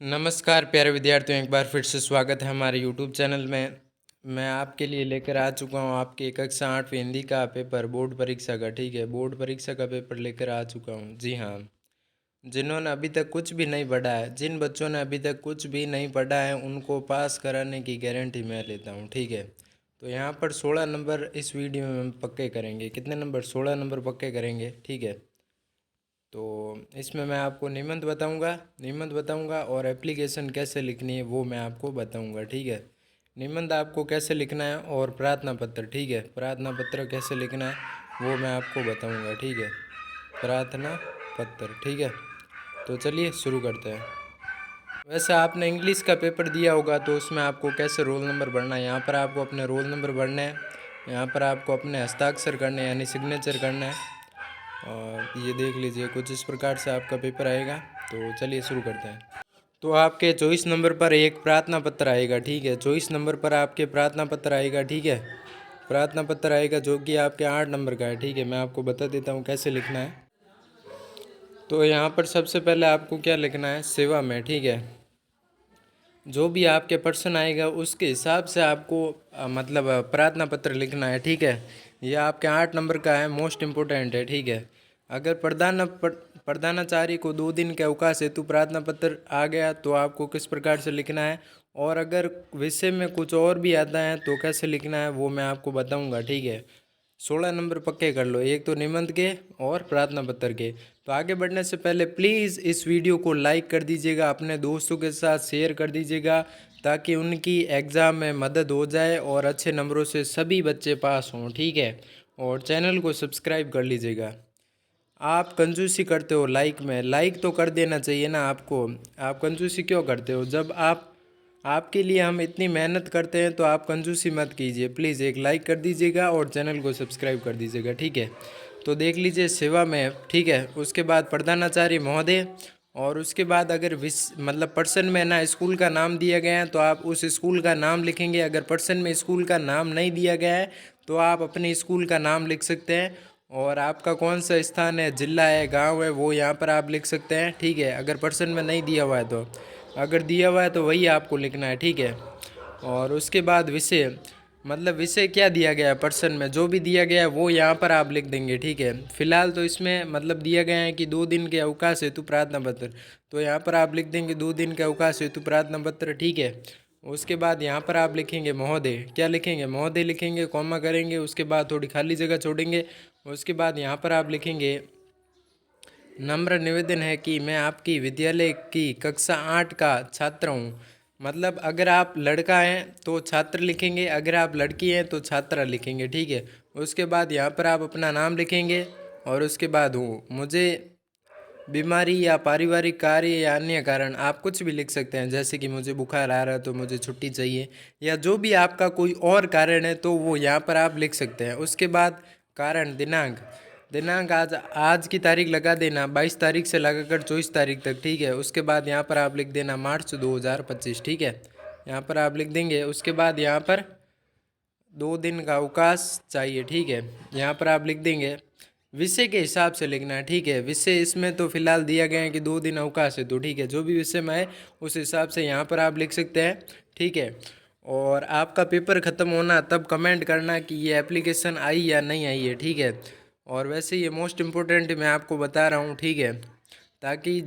नमस्कार प्यारे विद्यार्थियों, एक बार फिर से स्वागत है हमारे यूट्यूब चैनल में। मैं आपके लिए लेकर आ चुका हूँ आपके कक्षा 8वीं हिंदी का पेपर बोर्ड परीक्षा का। ठीक है, बोर्ड परीक्षा का पेपर लेकर आ चुका हूँ। जी हाँ, जिन्होंने अभी तक कुछ भी नहीं पढ़ा है, जिन बच्चों ने अभी तक कुछ भी नहीं पढ़ा है, उनको पास कराने की गारंटी मैं लेता हूँ। ठीक है, तो यहाँ पर 16 नंबर इस वीडियो में हम पक्के करेंगे। कितने नंबर? 16 नंबर पक्के करेंगे। ठीक है, तो इसमें मैं आपको निबंध बताऊंगा और एप्लीकेशन कैसे लिखनी है वो मैं आपको बताऊंगा। ठीक है, निबंध आपको कैसे लिखना है और प्रार्थना पत्र, ठीक है, प्रार्थना पत्र कैसे लिखना है वो मैं आपको बताऊंगा। ठीक है, प्रार्थना पत्र। ठीक है, तो चलिए शुरू करते हैं। वैसे आपने इंग्लिश का पेपर दिया होगा, तो उसमें आपको कैसे रोल नंबर भरना है, यहाँ पर आपको अपने रोल नंबर भरने हैं। यहाँ पर आपको अपने हस्ताक्षर करने हैं, यानी सिग्नेचर करना है। और ये देख लीजिए, कुछ इस प्रकार से आपका पेपर आएगा। तो चलिए शुरू करते हैं। तो आपके 24 नंबर पर एक प्रार्थना पत्र आएगा। ठीक है, 24 नंबर पर आपके प्रार्थना पत्र आएगा। ठीक है, प्रार्थना पत्र आएगा जो कि आपके 8 नंबर का है। ठीक है, मैं आपको बता देता हूँ कैसे लिखना है। तो यहाँ पर सबसे पहले आपको क्या लिखना है, सेवा में। ठीक है, जो भी आपके पर्सन आएगा उसके हिसाब से आपको मतलब प्रार्थना पत्र लिखना है। ठीक है, यह आपके 8 नंबर का है, मोस्ट इम्पोर्टेंट है। ठीक है, अगर प्रधानाचार्य को 2 दिन के अवकाश हेतु प्रार्थना पत्र आ गया तो आपको किस प्रकार से लिखना है, और अगर विषय में कुछ और भी आता है तो कैसे लिखना है वो मैं आपको बताऊंगा। ठीक है, 16 नंबर पक्के कर लो, एक तो निबंध के और प्रार्थना पत्र के। तो आगे बढ़ने से पहले प्लीज़ इस वीडियो को लाइक कर दीजिएगा, अपने दोस्तों के साथ शेयर कर दीजिएगा, ताकि उनकी एग्ज़ाम में मदद हो जाए और अच्छे नंबरों से सभी बच्चे पास हों। ठीक है, और चैनल को सब्सक्राइब कर लीजिएगा। आप कंजूसी करते हो लाइक में, लाइक तो कर देना चाहिए ना आपको। आप कंजूसी क्यों करते हो? जब आपके लिए हम इतनी मेहनत करते हैं तो आप कंजूसी मत कीजिए। प्लीज़ एक लाइक कर दीजिएगा और चैनल को सब्सक्राइब कर दीजिएगा। ठीक है, तो देख लीजिए सेवा में। ठीक है, उसके बाद प्रधानाचार्य महोदय, और उसके बाद अगर मतलब पर्सन में ना स्कूल का नाम दिया गया है तो आप उस स्कूल का नाम लिखेंगे। अगर पर्सन में स्कूल का नाम नहीं दिया गया है तो आप अपने स्कूल का नाम लिख सकते हैं, और आपका कौन सा स्थान है, जिला है, गांव है, वो यहाँ पर आप लिख सकते हैं। ठीक है, अगर पर्सन में नहीं दिया हुआ है तो, अगर दिया हुआ है तो वही आपको लिखना है। ठीक है, और उसके बाद विषय, मतलब विषय क्या दिया गया है पर्सन में, जो भी दिया गया है वो यहाँ पर आप लिख देंगे। ठीक है, फिलहाल तो इसमें मतलब दिया गया है कि 2 दिन के अवकाश हेतु प्रार्थना पत्र, तो यहाँ पर आप लिख देंगे 2 दिन के अवकाश हेतु प्रार्थना पत्र। ठीक है, उसके बाद यहाँ पर आप लिखेंगे महोदय, क्या लिखेंगे, महोदय लिखेंगे, कॉमा करेंगे, उसके बाद थोड़ी खाली जगह छोड़ेंगे। उसके बाद यहाँ पर आप लिखेंगे नम्र निवेदन है कि मैं आपकी विद्यालय की कक्षा 8 का छात्र हूँ। मतलब अगर आप लड़का हैं तो छात्र लिखेंगे, अगर आप लड़की हैं तो छात्रा लिखेंगे। ठीक है, उसके बाद यहाँ पर आप अपना नाम लिखेंगे, और उसके बाद हूँ मुझे बीमारी या पारिवारिक कार्य या अन्य कारण, आप कुछ भी लिख सकते हैं, जैसे कि मुझे बुखार आ रहा है तो मुझे छुट्टी चाहिए, या जो भी आपका कोई और कारण है तो वो यहाँ पर आप लिख सकते हैं। उसके बाद कारण, दिनांक, दिनांक आज आज की तारीख लगा देना, 22 तारीख से लगाकर 24 तारीख तक। ठीक है, उसके बाद यहाँ पर आप लिख देना मार्च 2025। ठीक है, यहाँ पर आप लिख देंगे। उसके बाद यहाँ पर 2 दिन का अवकाश चाहिए। ठीक है, यहाँ पर आप लिख देंगे। विषय के हिसाब से लिखना है। ठीक है, विषय इसमें तो फिलहाल दिया गया है कि 2 दिन अवकाश है, तो ठीक है, जो भी विषय में है उस हिसाब से यहाँ पर आप लिख सकते हैं। ठीक है, और आपका पेपर ख़त्म होना तब कमेंट करना कि ये एप्लीकेशन आई या नहीं आई है। ठीक है, और वैसे ये मोस्ट इम्पोर्टेंट मैं आपको बता रहा हूँ। ठीक है, ताकि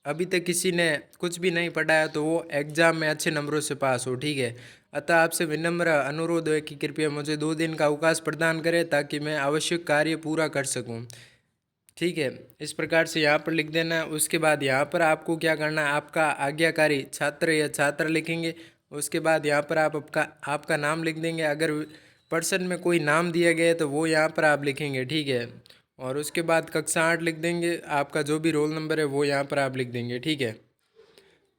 अभी तक किसी ने कुछ भी नहीं पढ़ा है तो वो एग्ज़ाम में अच्छे नंबरों से पास हो। ठीक है, अतः आपसे विनम्र अनुरोध है कि कृपया मुझे 2 दिन का अवकाश प्रदान करें ताकि मैं आवश्यक कार्य पूरा कर सकूं। ठीक है, इस प्रकार से यहाँ पर लिख देना है। उसके बाद यहाँ पर आपको क्या करना है, आपका आज्ञाकारी छात्र या छात्र लिखेंगे। उसके बाद यहाँ पर आप आपका नाम लिख देंगे। अगर पर्सन में कोई नाम दिया गया है तो वो यहाँ पर आप लिखेंगे। ठीक है, और उसके बाद कक्षा 8 लिख देंगे, आपका जो भी रोल नंबर है वो यहाँ पर आप लिख देंगे। ठीक है,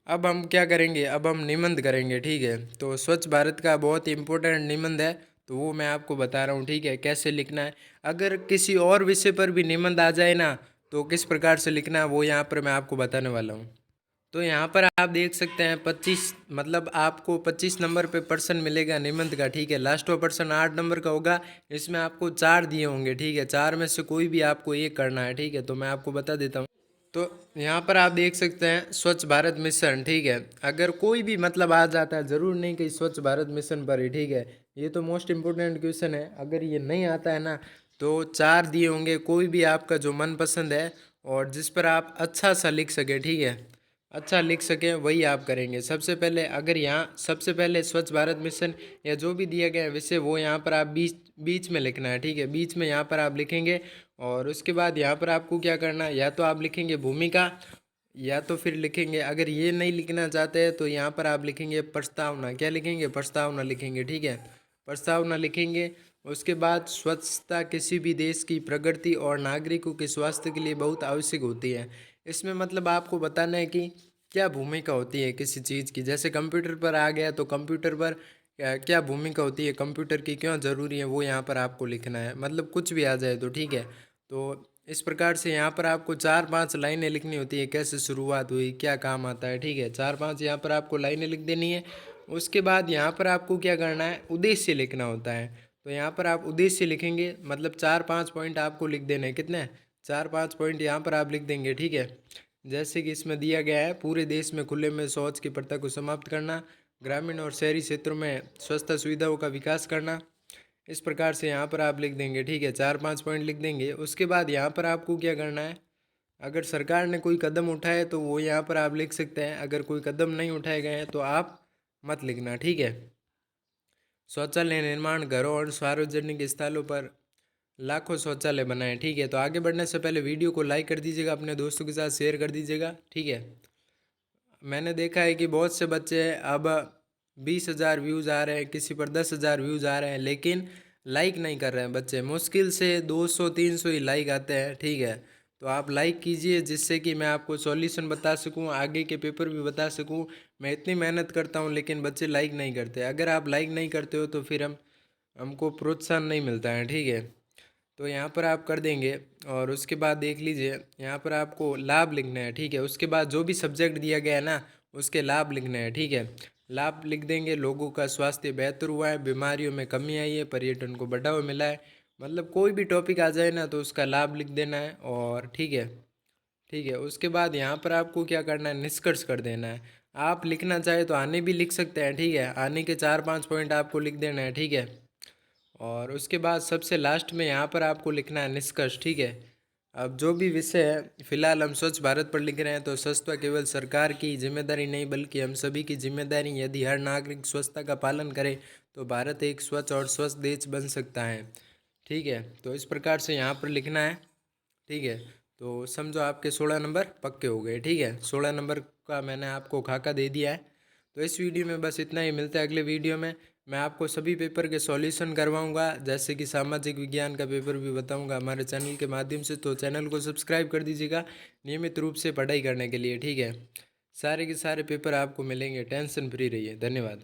अब हम क्या करेंगे, अब हम निबंध करेंगे। ठीक है, तो स्वच्छ भारत का बहुत ही इम्पोर्टेंट निबंध है, तो वो मैं आपको बता रहा हूँ। ठीक है, कैसे लिखना है। अगर किसी और विषय पर भी निबंध आ जाए ना तो किस प्रकार से लिखना है वो यहाँ पर मैं आपको बताने वाला हूँ। तो यहाँ पर आप देख सकते हैं 25, मतलब आपको 25 नंबर पे पर्सन मिलेगा निबंध का। ठीक है, लास्ट का पर्सन 8 नंबर का होगा। इसमें आपको 4 दिए होंगे। ठीक है, 4 में से कोई भी आपको एक करना है। ठीक है, तो मैं आपको बता देता हूँ। तो यहाँ पर आप देख सकते हैं स्वच्छ भारत मिशन, ठीक है। अगर कोई भी मतलब आ जाता है, ज़रूर नहीं कि स्वच्छ भारत मिशन पर ही, ठीक है। ये तो मोस्ट इम्पोर्टेंट क्वेश्चन है। अगर ये नहीं आता है ना तो 4 दिए होंगे, कोई भी आपका जो मनपसंद है और जिस पर आप अच्छा सा लिख सके, ठीक है, अच्छा लिख सके वही आप करेंगे। सबसे पहले अगर यहाँ सबसे पहले स्वच्छ भारत मिशन या जो भी दिया गया है विषय वो यहाँ पर आप बीच बीच में लिखना है, ठीक है। बीच में यहाँ पर आप लिखेंगे और उसके बाद यहाँ पर आपको क्या करना है, या तो आप लिखेंगे भूमिका या तो फिर लिखेंगे, अगर ये नहीं लिखना चाहते हैं तो यहाँ पर आप लिखेंगे प्रस्तावना। क्या लिखेंगे? प्रस्तावना लिखेंगे, ठीक है। प्रस्तावना लिखेंगे। उसके बाद स्वच्छता किसी भी देश की प्रगति और नागरिकों के स्वास्थ्य के लिए बहुत आवश्यक होती है। इसमें मतलब आपको बताना है कि क्या भूमिका होती है किसी चीज़ की। जैसे कंप्यूटर पर आ गया तो कंप्यूटर पर क्या भूमिका होती है, कंप्यूटर की क्यों ज़रूरी है, वो यहाँ पर आपको लिखना है। मतलब कुछ भी आ जाए तो ठीक है। तो इस प्रकार से यहाँ पर आपको 4-5 लाइनें लिखनी होती है, कैसे शुरुआत हुई, क्या काम आता है, ठीक है। 4-5 यहाँ पर आपको लाइनें लिख देनी है। उसके बाद यहाँ पर आपको क्या करना है, उद्देश्य लिखना होता है। तो यहाँ पर आप उद्देश्य लिखेंगे, मतलब 4-5 पॉइंट आपको लिख देने हैं। कितने? 4-5 पॉइंट यहाँ पर आप लिख देंगे, ठीक है। जैसे कि इसमें दिया गया है, पूरे देश में खुले में शौच की प्रथा को समाप्त करना, ग्रामीण और शहरी क्षेत्रों में स्वच्छता सुविधाओं का विकास करना। इस प्रकार से यहाँ पर आप लिख देंगे, ठीक है। 4-5 पॉइंट लिख देंगे। उसके बाद यहाँ पर आपको क्या करना है, अगर सरकार ने कोई कदम उठाए तो वो यहाँ पर आप लिख सकते हैं। अगर कोई कदम नहीं उठाए गए हैं तो आप मत लिखना, ठीक है। शौचालय निर्माण, घरों और सार्वजनिक स्थलों पर लाखों शौचालय बनाएं, ठीक है। तो आगे बढ़ने से पहले वीडियो को लाइक कर दीजिएगा, अपने दोस्तों के साथ शेयर कर दीजिएगा, ठीक है। मैंने देखा है कि बहुत से बच्चे अब 20,000 व्यूज़ आ रहे हैं, किसी पर 10,000 व्यूज़ आ रहे हैं, लेकिन लाइक नहीं कर रहे हैं बच्चे। मुश्किल से 200-300 ही लाइक आते हैं, ठीक है। तो आप लाइक कीजिए जिससे कि मैं आपको सॉल्यूशन बता सकूं, आगे के पेपर भी बता सकूं। मैं इतनी मेहनत करता हूं लेकिन बच्चे लाइक नहीं करते। अगर आप लाइक नहीं करते हो तो फिर हमको प्रोत्साहन नहीं मिलता है, ठीक है। तो यहाँ पर आप कर देंगे और उसके बाद देख लीजिए यहाँ पर आपको लाभ लिखना है, ठीक है। उसके बाद जो भी सब्जेक्ट दिया गया है ना उसके लाभ लिखने हैं, ठीक है। लाभ लिख देंगे, लोगों का स्वास्थ्य बेहतर हुआ है, बीमारियों में कमी आई है, पर्यटन को बढ़ावा मिला है। मतलब कोई भी टॉपिक आ जाए ना तो उसका लाभ लिख देना है और ठीक है, ठीक है। उसके बाद यहाँ पर आपको क्या करना है, निष्कर्ष कर देना है। आप लिखना चाहे तो आने भी लिख सकते हैं, ठीक है। आने के 4-5 पॉइंट आपको लिख देना है, ठीक है। और उसके बाद सबसे लास्ट में यहाँ पर आपको लिखना है निष्कर्ष, ठीक है। अब जो भी विषय है, फिलहाल हम स्वच्छ भारत पर लिख रहे हैं तो स्वच्छता केवल सरकार की जिम्मेदारी नहीं बल्कि हम सभी की जिम्मेदारी। यदि हर नागरिक स्वच्छता का पालन करे तो भारत एक स्वच्छ और स्वस्थ देश बन सकता है, ठीक है। तो इस प्रकार से यहाँ पर लिखना है, ठीक है। तो समझो आपके 16 नंबर पक्के हो गए, ठीक है। 16 नंबर का मैंने आपको खाका दे दिया है। तो इस वीडियो में बस इतना ही, मिलता है अगले वीडियो में। मैं आपको सभी पेपर के सॉल्यूशन करवाऊंगा, जैसे कि सामाजिक विज्ञान का पेपर भी बताऊंगा हमारे चैनल के माध्यम से। तो चैनल को सब्सक्राइब कर दीजिएगा नियमित रूप से पढ़ाई करने के लिए, ठीक है। सारे के सारे पेपर आपको मिलेंगे, टेंशन फ्री रहिए। धन्यवाद।